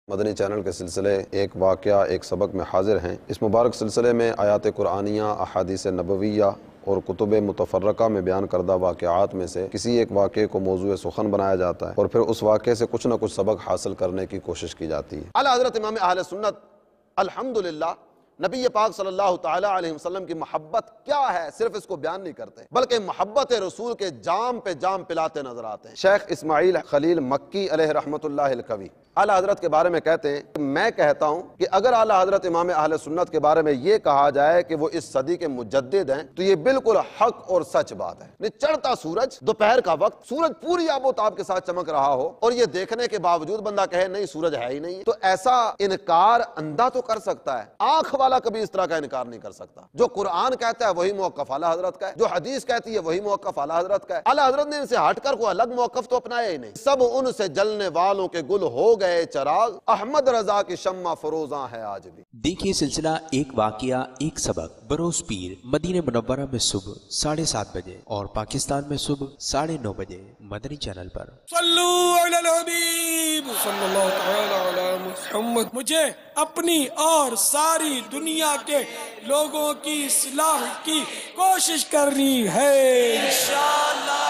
مدنی channel کے سلسلے ایک واقعہ ایک سبق میں حاضر ہیں۔ اس مبارک سلسلے میں آیات قرآنیہ، احادیث نبویہ اور کتب متفرقہ میں بیان کردہ واقعات میں سے کسی ایک واقعے کو موضوع سخن بنایا جاتا ہے اور پھر اس واقعے سے کچھ نہ کچھ سبق حاصل کرنے کی کوشش کی جاتی ہے۔ اعلیٰ حضرت امام اہل سنت الحمدللہ نبی پاک صلی اللہ تعالیٰ علیہ وسلم کی محبت کیا ہے صرف اس کو بیان نہیں کرتے، بلکہ محبت رسول کے جام پہ جام پلاتے نظر آتے ہیں۔ شیخ اسماعیل خلیل مکی علیہ رحمت اللہ القوی اعلیٰ حضرت کے بارے میں کہتے ہیں کہ میں کہتا ہوں کہ اگر اعلیٰ حضرت امام اہل سنت کے بارے میں یہ کہا جائے کہ وہ اس صدی کے مجدد ہیں تو یہ بالکل حق اور سچ بات ہے۔ چڑھتا سورج، دوپہر کا وقت، سورج پوری آب و تاب کے ساتھ چمک رہا ہو اور یہ دیکھنے کے باوجود بندہ کہے نہیں سورج ہے ہی نہیں، تو ایسا انکار اندھا تو کر سکتا ہے، آنکھ والا کبھی اس طرح کا انکار نہیں کر سکتا۔ جو قرآن کہتا ہے وہی موقف اعلیٰ حضرت کا ہے، جو حدیث کہتی ہے وہی موقف اعلیٰ حضرت کا ہے۔ اعلیٰ حضرت نے ان سے ہٹ کر کوئی الگ موقف تو اپنایا ہی نہیں۔ سب ان سے جلنے والوں کے گل ہو گئے چراغ، احمد رضا کی شمع فروزاں ہے آج بھی۔ دیکھیے سلسلہ ایک واقعہ ایک سبق بروز پیر مدینہ منورہ میں صبح 7:30 بجے اور پاکستان میں صبح 9:30 بجے مدنی چینل پر۔ صلو علی الحبیب صلی اللہ تعالی علی محمد۔ مجھے اپنی اور ساری دنیا کے لوگوں کی اصلاح کی کوشش کرنی ہے انشاءاللہ۔